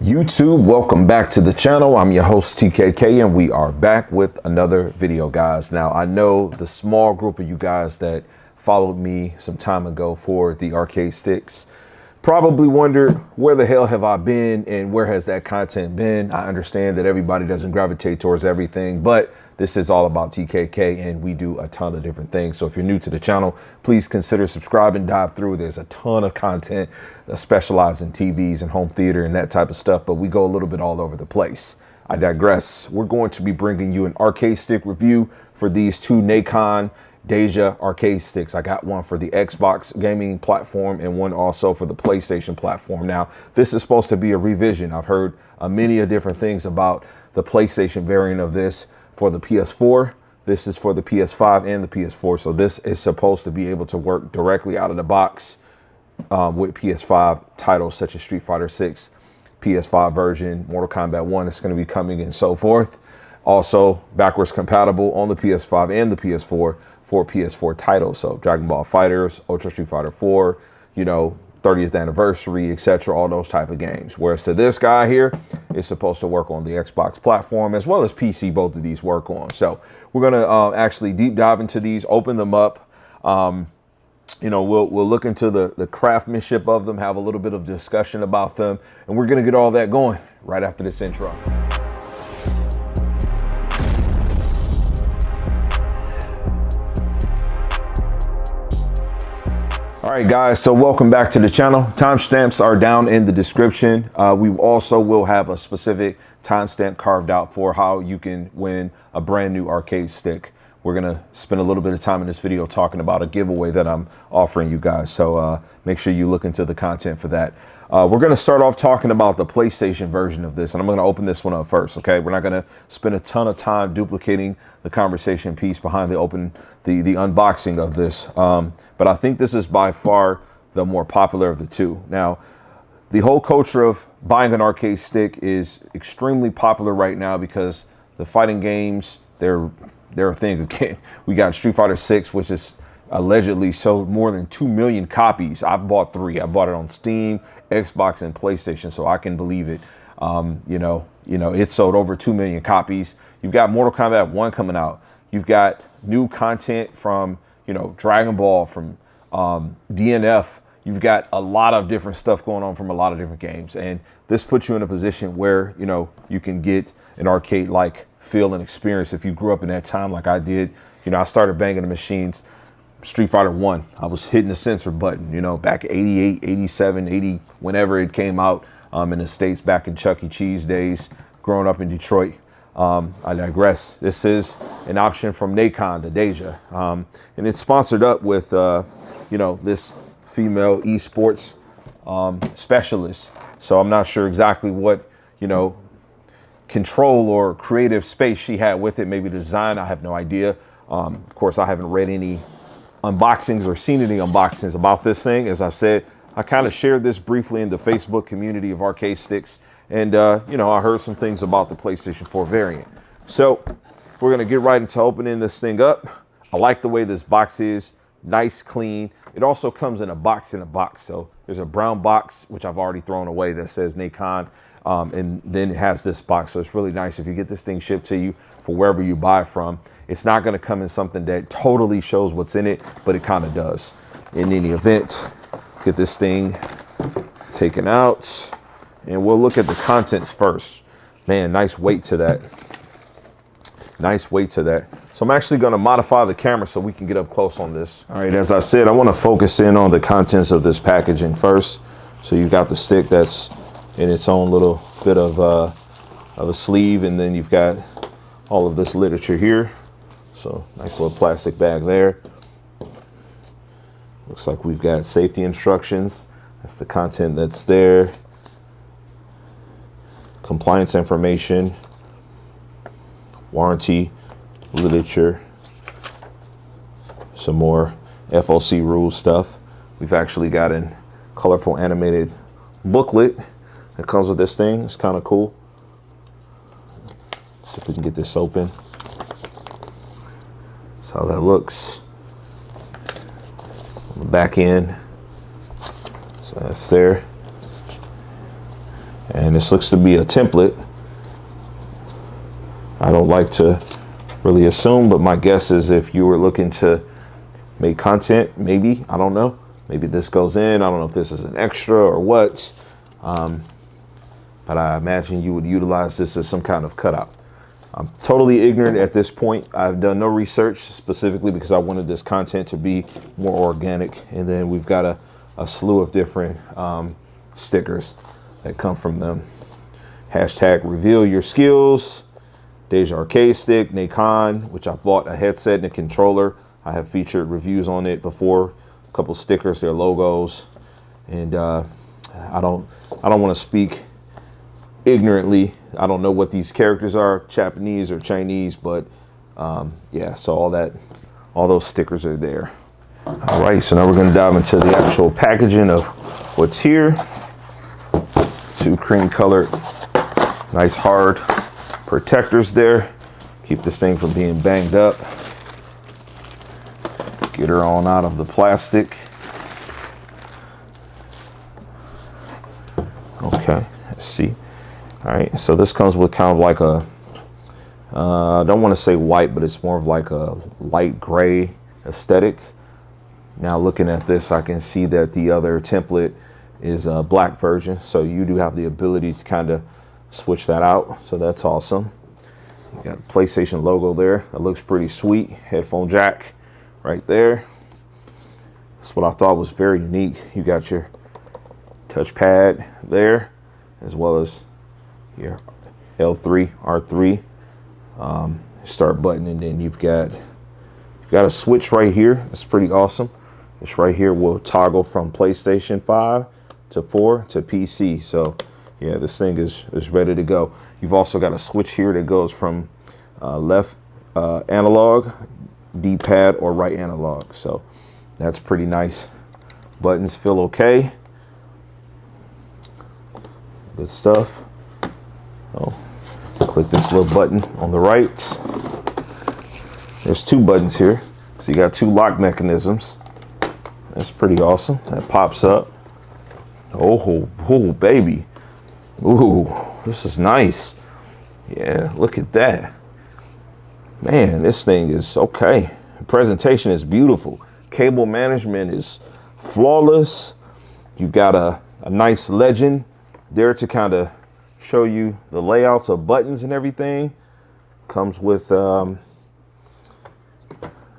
YouTube, welcome back to the channel. I'm your host TKK and we are back with another video, guys. Now I know the small group of you guys that followed me some time ago for the arcade sticks probably wondered where the hell have I been and where has that content been. I understand that everybody doesn't gravitate towards everything, but this is all about TKK and we do a ton of different things. So if you're new to the channel, please consider subscribing, dive through. There's a ton of content that specializes in TVs and home theater and that type of stuff, but we go a little bit all over the place. I digress. We're going to be bringing you an arcade stick review for these two Nacon Daija arcade sticks. I got one for the Xbox gaming platform and one also for the PlayStation platform. Now, this is supposed to be a revision. I've heard many different things about the PlayStation variant of this for the PS4. This is for the PS5 and the PS4. So this is supposed to be able to work directly out of the box with PS5 titles such as Street Fighter 6, PS5 version, Mortal Kombat 1 is going to be coming and so forth. Also backwards compatible on the PS5 and the PS4 for PS4 titles. So Dragon Ball FighterZ, Ultra Street Fighter 4, you know, 30th anniversary, etc. All those type of games. Whereas to this guy here, it's supposed to work on the Xbox platform as well as PC. Both of these work on. So we're going to actually deep dive into these, open them up. You know, we'll look into the craftsmanship of them, have a little bit of discussion about them, and we're going to get all that going right after this intro. All right, guys, so welcome back to the channel. Timestamps are down in the description. We also will have a specific timestamp carved out for how you can win a brand new arcade stick. We're gonna spend a little bit of time in this video talking about a giveaway that I'm offering you guys. So make sure you look into the content for that. We're gonna start off talking about the PlayStation version of this, and I'm gonna open this one up first, okay? We're not gonna spend a ton of time duplicating the conversation piece behind the unboxing of this. But I think this is by far the more popular of the two. Now, the whole culture of buying an arcade stick is extremely popular right now because the fighting games, they're a thing again. We got Street Fighter 6, which is allegedly sold more than 2 million copies. I've bought 3. I bought it on Steam, Xbox, and PlayStation, so I can believe it. You know, it sold over 2 million copies. You've got Mortal Kombat 1 coming out. You've got new content from, you know, Dragon Ball, from DNF. You've got a lot of different stuff going on from a lot of different games. And this puts you in a position where, you know, you can get an arcade-like feel and experience if you grew up in that time like I did. You know, I started banging the machines, Street Fighter 1. I was hitting the censor button, you know, back 88, 87, 80, whenever it came out in the States, back in Chuck E. Cheese days, growing up in Detroit. I digress. This is an option from Nacon Daija. And it's sponsored up with, you know, this female esports specialist. So I'm not sure exactly what, you know, control or creative space she had with it. Maybe the design, I have no idea. Of course, I haven't read any unboxings or seen any unboxings about this thing. As I've said, I kind of shared this briefly in the Facebook community of arcade sticks. And, you know, I heard some things about the PlayStation 4 variant. So we're going to get right into opening this thing up. I like the way this box is. Nice, clean. It also comes in a box. So there's a brown box, which I've already thrown away, that says Nacon. And then it has this box. So it's really nice if you get this thing shipped to you for wherever you buy from. It's not going to come in something that totally shows what's in it, but it kind of does. In any event, get this thing taken out and we'll look at the contents first. Man, nice weight to that. Nice weight to that. So I'm actually going to modify the camera so we can get up close on this. All right, as I said, I want to focus in on the contents of this packaging first. So you've got the stick that's in its own little bit of a sleeve, and then you've got all of this literature here. So nice little plastic bag there. Looks like we've got safety instructions. That's the content that's there. Compliance information, warranty, literature, some more FOC rule stuff. We've actually got a colorful animated booklet that comes with this thing. It's kind of cool. See if we can get this open. That's how that looks on the back end. So that's there. And this looks to be a template. I don't like to really assume, but my guess is if you were looking to make content, maybe, I don't know, maybe this goes in. I don't know if this is an extra or what, but I imagine you would utilize this as some kind of cutout. I'm totally ignorant at this point. I've done no research specifically because I wanted this content to be more organic. And then we've got a slew of different stickers that come from them. Hashtag reveal your skills. Daija arcade stick, Nacon, which I bought a headset and a controller. I have featured reviews on it before. A couple stickers, their logos, and I don't want to speak ignorantly. I don't know what these characters are, Japanese or Chinese, but yeah. So all those stickers are there. All right, so now we're going to dive into the actual packaging of what's here. Two cream colored, nice hard protectors there. Keep this thing from being banged up. Get her on out of the plastic. Okay, let's see. All right, so this comes with kind of like a, I don't want to say white, but it's more of like a light gray aesthetic. Now looking at this, I can see that the other template is a black version. So you do have the ability to kind of switch that out. So that's awesome. You got a PlayStation logo there. That looks pretty sweet. Headphone jack right there. That's what I thought was very unique. You got your touchpad there, as well as your L3, R3 start button, and then you've got a switch right here. That's pretty awesome. This right here will toggle from PlayStation 5 to 4 to PC. So yeah, this thing is ready to go. You've also got a switch here that goes from left analog, D-pad, or right analog. So that's pretty nice. Buttons feel okay. Good stuff. Oh, click this little button on the right. There's two buttons here. So you got two lock mechanisms. That's pretty awesome. That pops up. Oh, baby. Ooh, this is nice. Yeah, look at that. Man, this thing is okay. The presentation is beautiful. Cable management is flawless. You've got a nice legend there to kind of show you the layouts of buttons and everything. Comes with, I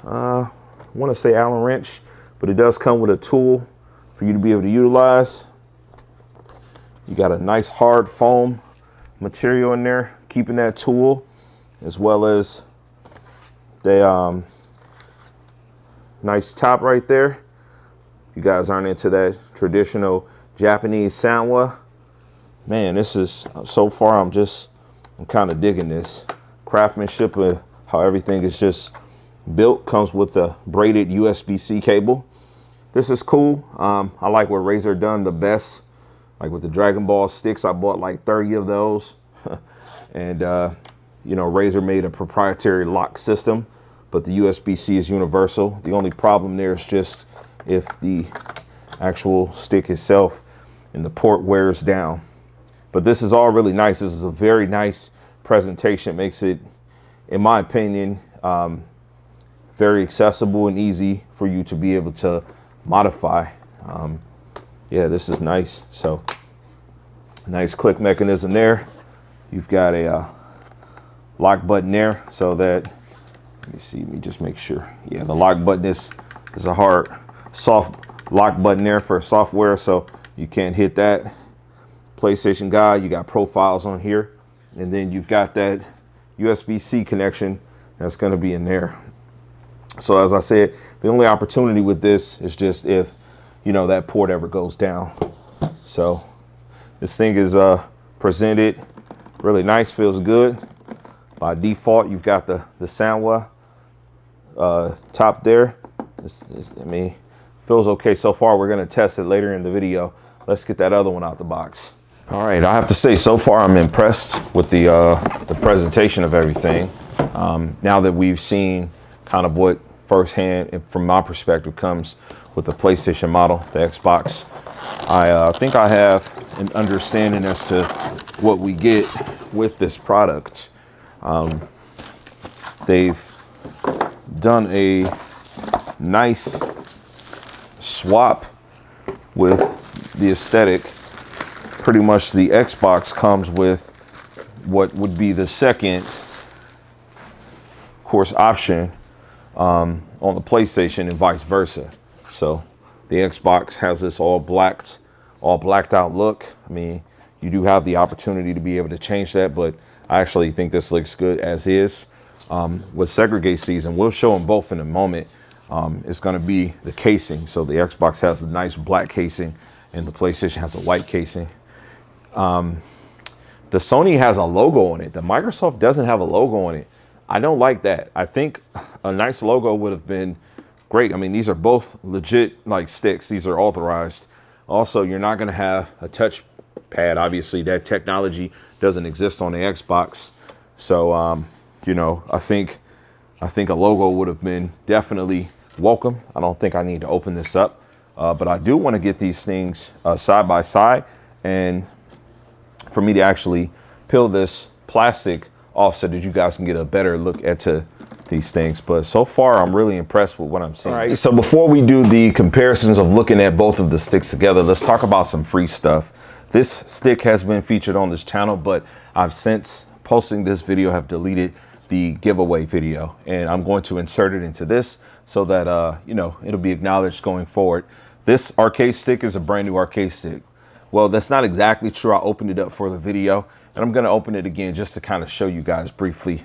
want to say Allen wrench, but it does come with a tool for you to be able to utilize. You got a nice hard foam material in there, keeping that tool, as well as the nice top right there. You guys aren't into that traditional Japanese sanwa. Man, this is, so far I'm kind of digging this. Craftsmanship of how everything is just built. Comes with a braided USB-C cable. This is cool. I like what Razer done the best. Like with the Dragon Ball sticks, I bought like 30 of those. And, you know, Razer made a proprietary lock system, but the USB-C is universal. The only problem there is just if the actual stick itself and the port wears down. But this is all really nice. This is a very nice presentation. It makes it, in my opinion, very accessible and easy for you to be able to modify. Yeah, this is nice. So nice click mechanism there. You've got a lock button there so that, let me just make sure. Yeah, the lock button is a hard, soft lock button there for software, so you can't hit that. PlayStation guide, you got profiles on here, and then you've got that USB-C connection that's going to be in there. So as I said, the only opportunity with this is just if, you know, that port ever goes down. So this thing is presented really nice, feels good. By default, you've got the sanwa top there. I mean, feels okay so far. We're going to test it later in the video. Let's get that other one out the box. All right, I have to say, so far I'm impressed with the presentation of everything. Now that we've seen kind of what firsthand, from my perspective, comes with the PlayStation model, the Xbox. I think I have an understanding as to what we get with this product. They've done a nice swap with the aesthetic. Pretty much the Xbox comes with what would be the second, of course, option on the PlayStation and vice versa. So the Xbox has this all blacked out look. I mean, you do have the opportunity to be able to change that, but I actually think this looks good as is. With segregate season, we'll show them both in a moment. It's going to be the casing. So the Xbox has a nice black casing and the PlayStation has a white casing. The Sony has a logo on it. The Microsoft doesn't have a logo on it. I don't like that. I think a nice logo would have been great. I mean, these are both legit like sticks. These are authorized. Also, you're not going to have a touch pad. Obviously, that technology doesn't exist on the Xbox. So, you know, I think a logo would have been definitely welcome. I don't think I need to open this up, but I do want to get these things side by side, and for me to actually peel this plastic off so that you guys can get a better look at these things. But so far, I'm really impressed with what I'm seeing. All right, so before we do the comparisons of looking at both of the sticks together, let's talk about some free stuff. This stick has been featured on this channel, but I've since posting this video have deleted the giveaway video, and I'm going to insert it into this so that you know, it'll be acknowledged going forward. This arcade stick is a brand new arcade stick. Well, that's not exactly true. I opened it up for the video, and I'm going to open it again just to kind of show you guys briefly.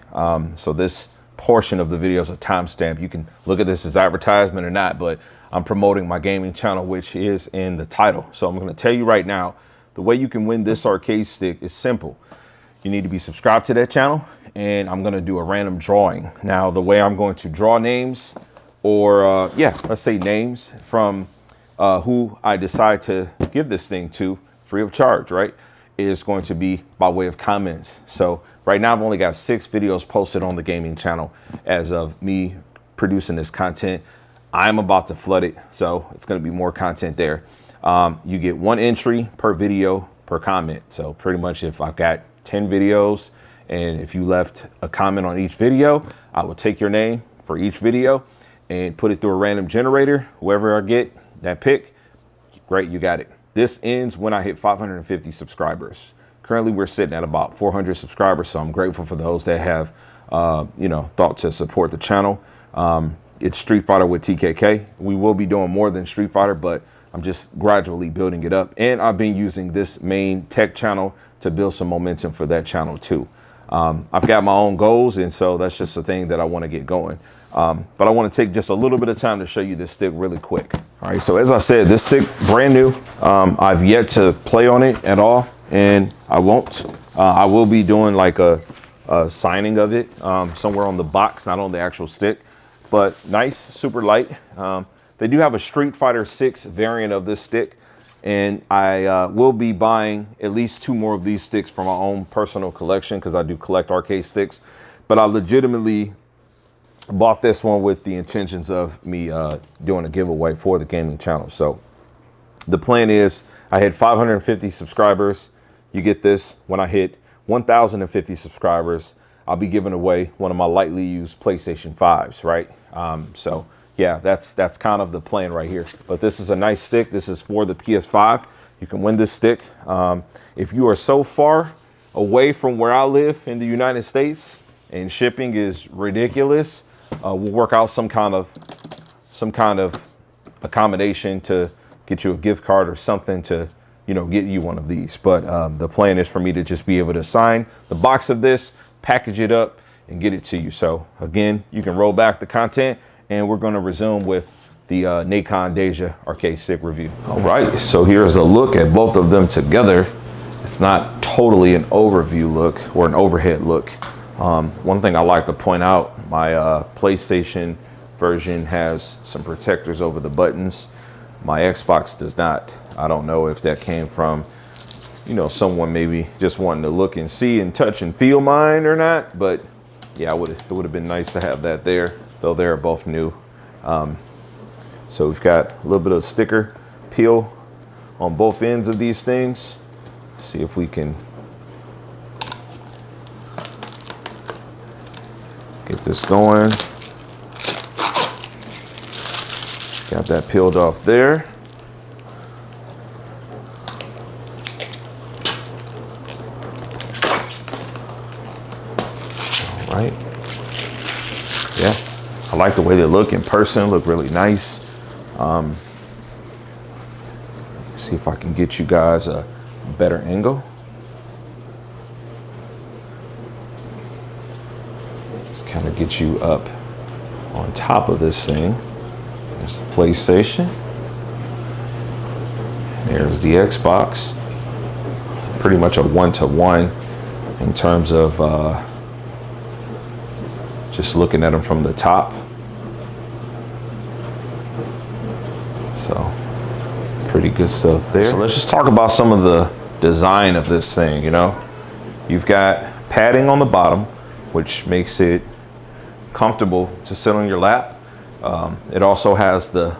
So this portion of the video is a timestamp. You can look at this as advertisement or not, but I'm promoting my gaming channel, which is in the title. So I'm going to tell you right now, the way you can win this arcade stick is simple. You need to be subscribed to that channel, and I'm going to do a random drawing. Now, the way I'm going to draw names, or yeah, let's say names from who I decide to give this thing to free of charge, right, is going to be by way of comments. So right now I've only got 6 videos posted on the gaming channel as of me producing this content. I'm about to flood it, so it's going to be more content there. You get 1 entry per video per comment. So pretty much if I've got 10 videos and if you left a comment on each video, I will take your name for each video and put it through a random generator. Whoever I get that pick, great, you got it. This ends when I hit 550 subscribers. Currently, we're sitting at about 400 subscribers, so I'm grateful for those that have, you know, thought to support the channel. It's Street Fighter with TKK. We will be doing more than Street Fighter, but I'm just gradually building it up. And I've been using this main tech channel to build some momentum for that channel too. I've got my own goals, and so that's just a thing that I want to get going. But I want to take just a little bit of time to show you this stick really quick. All right, so as I said, this stick, brand new. I've yet to play on it at all, and I won't. I will be doing like a signing of it somewhere on the box, not on the actual stick, but nice, super light. They do have a Street Fighter 6 variant of this stick, and I will be buying at least 2 more of these sticks for my own personal collection because I do collect arcade sticks. But I legitimately bought this one with the intentions of me doing a giveaway for the gaming channel. So the plan is I hit 550 subscribers. You get this. When I hit 1,050 subscribers, I'll be giving away one of my lightly used PlayStation 5s, right? So yeah, that's kind of the plan right here. But this is a nice stick. This is for the PS5. You can win this stick. If you are so far away from where I live in the United States and shipping is ridiculous, we'll work out some kind of accommodation to get you a gift card or something to, you know, get you one of these. But the plan is for me to just be able to sign the box of this, package it up, and get it to you. So again, you can roll back the content, and we're going to resume with the Nacon Daija arcade stick review. All right, so here's a look at both of them together. It's not totally an overview look or an overhead look. One thing I like to point out, my PlayStation version has some protectors over the buttons. My Xbox does not. I don't know if that came from, you know, someone maybe just wanting to look and see and touch and feel mine or not. But yeah, it would have been nice to have that there, though they're both new. So we've got a little bit of sticker peel on both ends of these things. See if we can get this going. Got that peeled off there. All right. Yeah, I like the way they look in person. Look really nice. See if I can get you guys a better angle. Just kind of get you up on top of this thing. There's the PlayStation. There's the Xbox. Pretty much a one-to-one in terms of just looking at them from the top. So pretty good stuff there. So let's just talk about some of the design of this thing. You know, you've got padding on the bottom, which makes it comfortable to sit on your lap. It also has the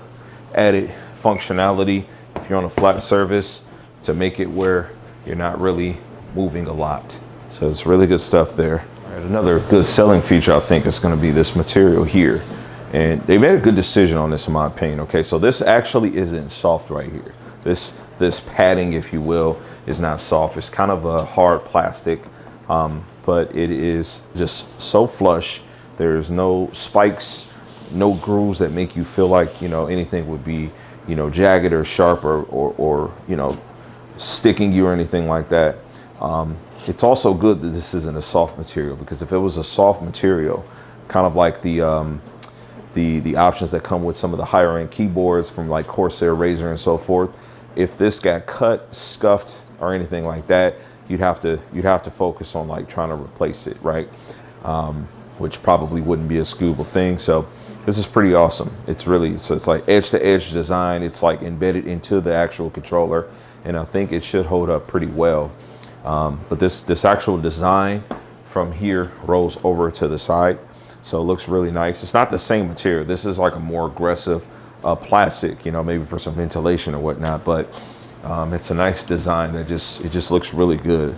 added functionality if you're on a flat surface to make it where you're not really moving a lot. So it's really good stuff there. Right, another good selling feature I think is going to be this material here. And they made a good decision on this in my opinion. Okay, so this actually isn't soft right here. This padding, if you will, is not soft. It's kind of a hard plastic, but it is just so flush. There's no spikes, no grooves that make you feel like, you know, anything would be, you know, jagged or sharp or you know, sticking you or anything like that. It's also good that this isn't a soft material, because if it was a soft material, kind of like the options that come with some of the higher end keyboards from like Corsair, Razer and so forth, if this got cut, scuffed or anything like that, you'd have to focus on like trying to replace it, right? Which probably wouldn't be a scuba thing. So this is pretty awesome. It's really, so it's like edge to edge design. It's like embedded into the actual controller, and I think it should hold up pretty well. But this actual design from here rolls over to the side, so it looks really nice. It's not the same material. This is like a more aggressive plastic, you know, maybe for some ventilation or whatnot, but it's a nice design that it just looks really good.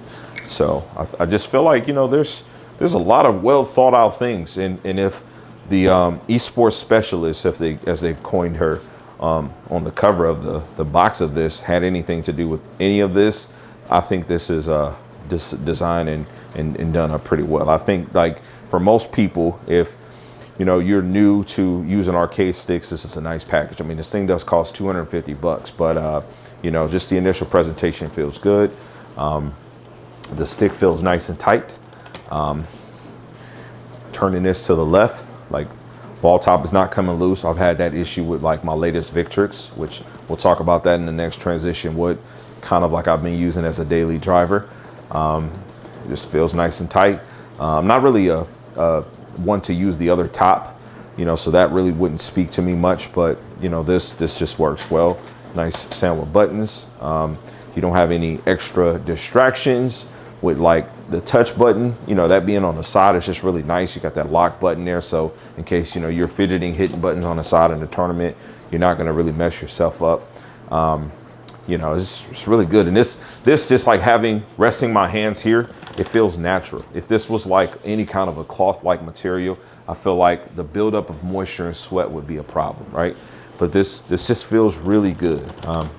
So I just feel like, you know, there's a lot of well thought out things, and if the esports specialist, as they've coined her on the cover of the box of this, had anything to do with any of this, I think this is designed and done up pretty well. I think, like, for most people, if you know you're new to using arcade sticks, this is a nice package. I mean, this thing does cost $250, but you know, just the initial presentation feels good. The stick feels nice and tight. Turning this to the left, like, ball top is not coming loose. I've had that issue with like my latest Victrix, which we'll talk about that in the next transition. What kind of like I've been using as a daily driver. It just feels nice and tight. I'm not really a one to use the other top, you know, so that really wouldn't speak to me much, but you know, this just works well. Nice sound with buttons. You don't have any extra distractions with like the touch button, you know, that being on the side is just really nice. You got that lock button there, so in case, you know, you're fidgeting, hitting buttons on the side in the tournament, you're not going to really mess yourself up. You know, it's really good. And this just like resting my hands here, it feels natural. If this was like any kind of a cloth-like material, I feel like the buildup of moisture and sweat would be a problem, right? But this just feels really good. Of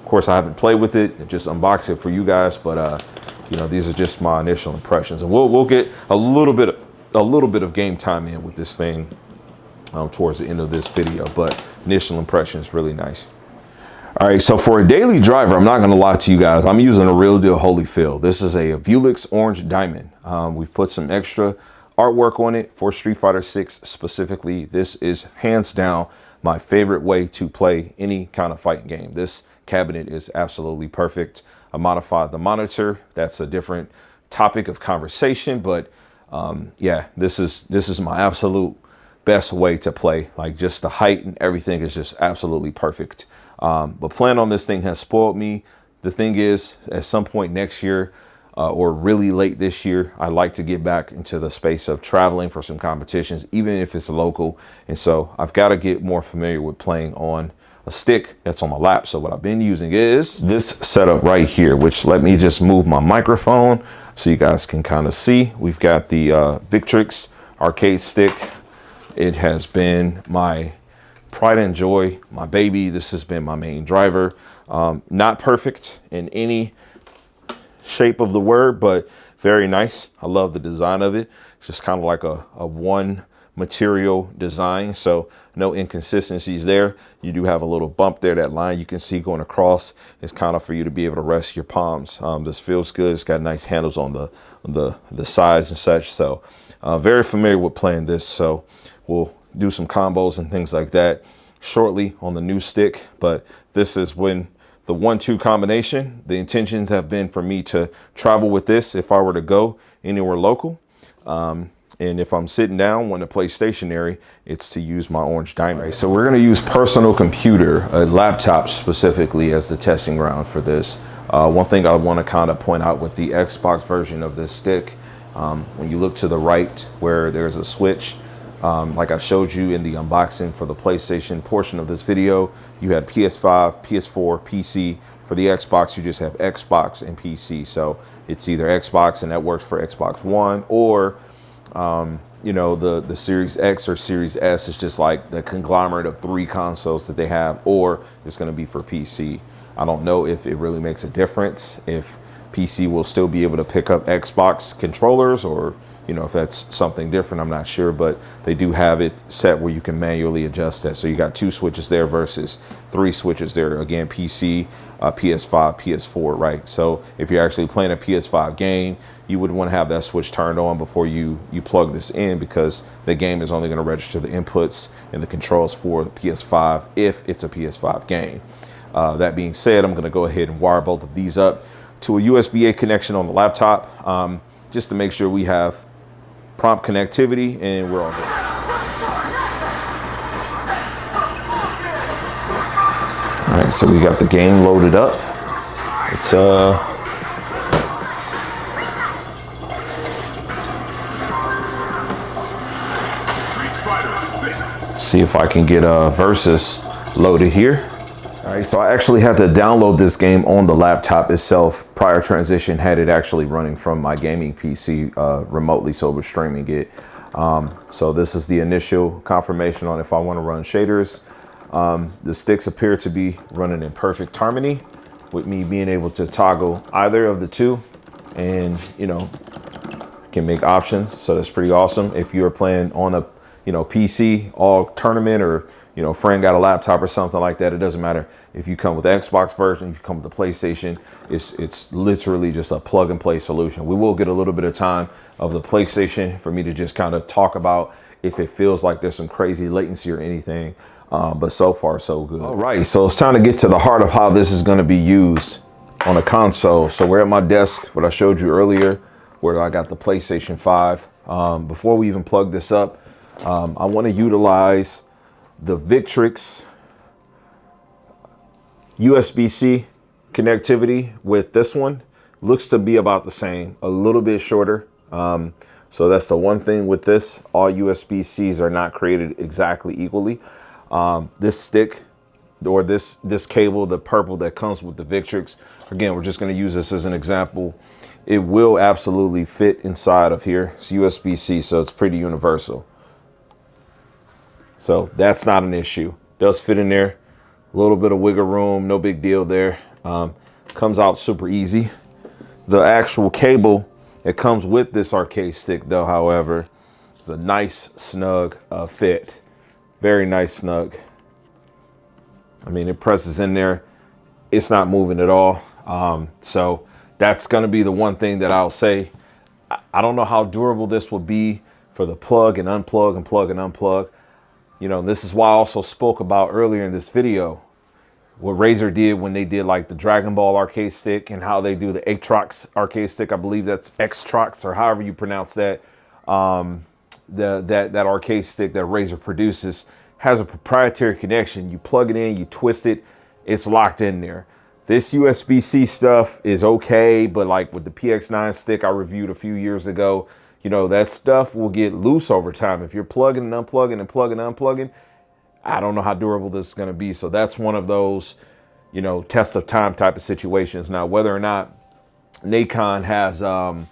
course, I haven't played with it, just unboxed it for you guys, but you know, these are just my initial impressions, and we'll get a little bit of game time in with this thing towards the end of this video. But initial impressions, really nice. All right, so for a daily driver, I'm not going to lie to you guys, I'm using a real deal Holyfield. This is a Vulix Orange Diamond. We've put some extra artwork on it for Street Fighter 6 specifically. This is hands down my favorite way to play any kind of fighting game. This cabinet is absolutely perfect. I modified the monitor. That's a different topic of conversation, but yeah, this is my absolute best way to play. Like, just the height and everything is just absolutely perfect. But playing on this thing has spoiled me. The thing is, at some point next year or really late this year, I'd like to get back into the space of traveling for some competitions, even if it's local. And so I've got to get more familiar with playing on a stick that's on my lap. So what I've been using is this setup right here, which let me just move my microphone so you guys can kind of see. We've got the Victrix arcade stick. It has been my pride and joy, my baby. This has been my main driver. Not perfect in any shape of the word, but very nice. I love the design of it. It's just kind of like a one material design, so no inconsistencies there. You do have a little bump there. That line you can see going across is kind of for you to be able to rest your palms. This feels good. It's got nice handles on the sides and such. So very familiar with playing this. So we'll do some combos and things like that shortly on the new stick. But this is when the 1-2 combination. The intentions have been for me to travel with this if I were to go anywhere local. And if I'm sitting down, when to play stationary, it's to use my orange diamond. Right, so we're going to use personal computer, a laptop specifically, as the testing ground for this. One thing I want to kind of point out with the Xbox version of this stick, when you look to the right where there's a switch, like I showed you in the unboxing for the PlayStation portion of this video, you had PS5, PS4, PC. For the Xbox, you just have Xbox and PC. So it's either Xbox and that works for Xbox One, or you know, the Series X or Series S is just like the conglomerate of 3 consoles that they have, or it's going to be for PC. I don't know if it really makes a difference, if PC will still be able to pick up Xbox controllers, or you know, if that's something different, I'm not sure, but they do have it set where you can manually adjust that. So you got 2 switches there versus 3 switches there. Again, PC, PS5, PS4, right? So if you're actually playing a PS5 game, you would want to have that switch turned on before you plug this in, because the game is only going to register the inputs and the controls for the PS5 if it's a PS5 game. That being said, I'm going to go ahead and wire both of these up to a USB-A connection on the laptop, just to make sure we have prompt connectivity and we're all good. All right, so we got the game loaded up. It's see if I can get Versus loaded here. All right, so I actually had to download this game on the laptop itself. Prior transition had it actually running from my gaming PC remotely, so it was streaming it. So this is the initial confirmation on if I want to run shaders. The sticks appear to be running in perfect harmony, with me being able to toggle either of the two, and you know, can make options. So that's pretty awesome. If you're playing on a PC all tournament, or friend got a laptop or something like that, it doesn't matter. If you come with the Xbox version, if you come with the PlayStation, it's literally just a plug and play solution. We will get a little bit of time of the PlayStation for me to just kind of talk about if it feels like there's some crazy latency or anything, but so far so good. All right, so it's time to get to the heart of how this is going to be used on a console. So we're at my desk, what I showed you earlier, where I got the PlayStation 5. Before we even plug this up, I want to utilize the Victrix USB-C connectivity with this one. Looks to be about the same, a little bit shorter. So that's the one thing with this. All USB-Cs are not created exactly equally. This stick, or this cable, the purple that comes with the Victrix, again, we're just going to use this as an example. It will absolutely fit inside of here. It's USB-C, so it's pretty universal. So that's not an issue. Does fit in there. A little bit of wiggle room, no big deal there. Comes out super easy. The actual cable that comes with this arcade stick, though, however, is a nice snug fit. Very nice snug. I mean, it presses in there. It's not moving at all. So that's going to be the one thing that I'll say. I don't know how durable this will be for the plug and unplug and plug and unplug. This is why I also spoke about earlier in this video what Razer did when they did like the Dragon Ball arcade stick, and how they do the Atrox arcade stick. I believe that's Xtrox, or however you pronounce that. That arcade stick that Razer produces has a proprietary connection. You plug it in, you twist it, it's locked in there. This USB-C stuff is okay, but like with the PX9 stick I reviewed a few years ago, that stuff will get loose over time. If you're plugging and unplugging and plugging and unplugging, I don't know how durable this is going to be. So that's one of those, you know, test of time type of situations. Now, whether or not Nacon has a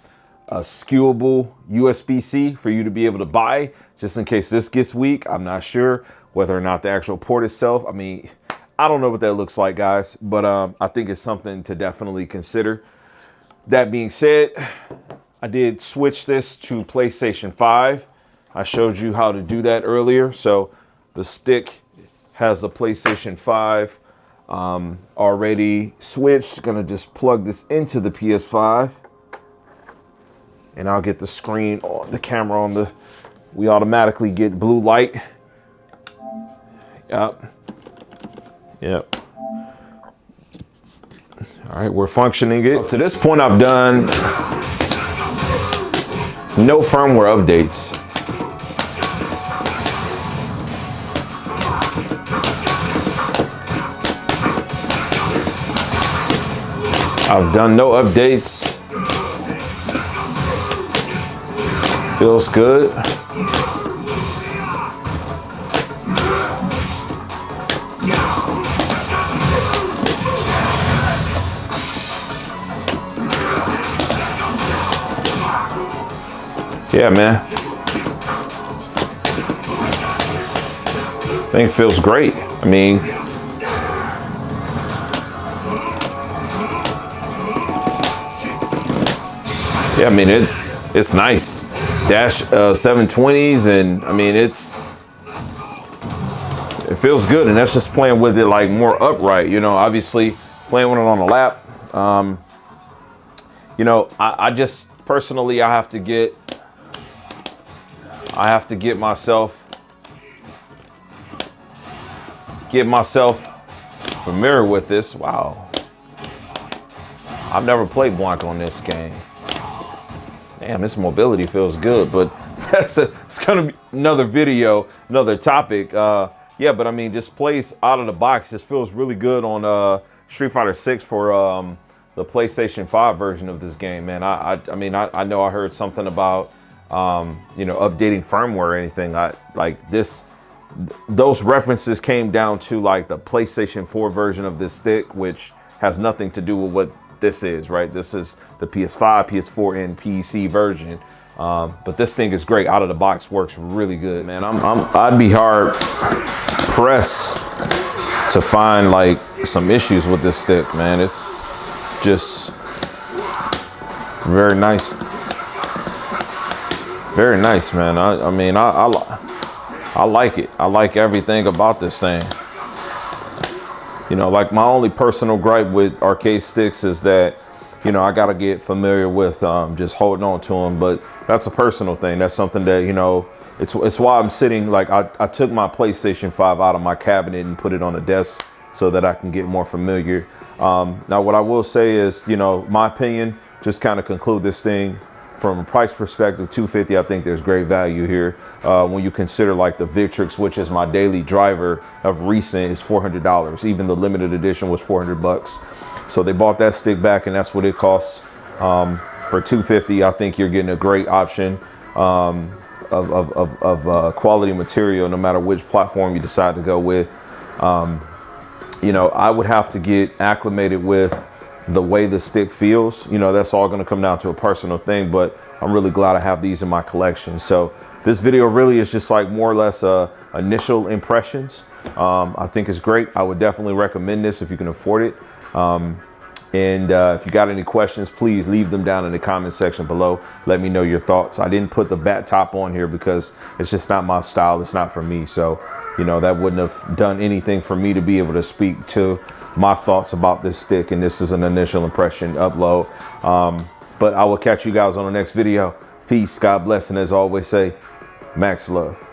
skewable USB-C for you to be able to buy, just in case this gets weak, I'm not sure. Whether or not the actual port itself, I mean, I don't know what that looks like, guys, but I think it's something to definitely consider. That being said, I did switch this to PlayStation 5. I showed you how to do that earlier. So the stick has the PlayStation 5 already switched. Gonna just plug this into the PS5 and I'll get the screen on the camera on the, we automatically get blue light. Yep. All right, we're functioning it. Up to this point, I've done no firmware updates. I've done no updates. Feels good. Yeah, man. I think it feels great. I mean, yeah, I mean, it's nice. Dash 720s, and I mean, it feels good, and that's just playing with it like more upright, you know, obviously playing with it on the lap. You know, I just personally, I have to get myself familiar with this. Wow. I've never played Blanc on this game. Damn, this mobility feels good, but it's gonna be another video, another topic. Yeah, but I mean, just plays out of the box. This feels really good on Street Fighter 6 for the PlayStation 5 version of this game, man. I mean, I know I heard something about you know, updating firmware or anything. Those references came down to like the PlayStation 4 version of this stick, which has nothing to do with what this is, right? This is the PS5, PS4, and PC version. But this thing is great. Out of the box, works really good, man. I'd be hard pressed to find like some issues with this stick, man. It's just very nice. Very nice, man. I mean, I like it. I like everything about this thing. You know, like my only personal gripe with arcade sticks is that, you know, I got to get familiar with just holding on to them. But that's a personal thing. That's something that, you know, it's why I'm sitting, like I took my PlayStation 5 out of my cabinet and put it on the desk so that I can get more familiar. Now, what I will say is, you know, my opinion, just kind of conclude this thing. From a price perspective, $250, I think there's great value here. When you consider like the Victrix, which is my daily driver of recent, is $400. Even the limited edition was $400. So they bought that stick back, and that's what it costs. For $250, I think you're getting a great option of quality material, no matter which platform you decide to go with. You know, I would have to get acclimated with the way the stick feels. You know, that's all going to come down to a personal thing, but I'm really glad I have these in my collection. So this video really is just like more or less initial impressions. I think it's great. I would definitely recommend this if you can afford it. If you got any questions, please leave them down in the comment section below. Let me know your thoughts. I didn't put the bat top on here because it's just not my style. It's not for me. So, you know, that wouldn't have done anything for me to be able to speak to my thoughts about this stick. And this is an initial impression upload. But I will catch you guys on the next video. Peace, God bless, and as I always say, max love.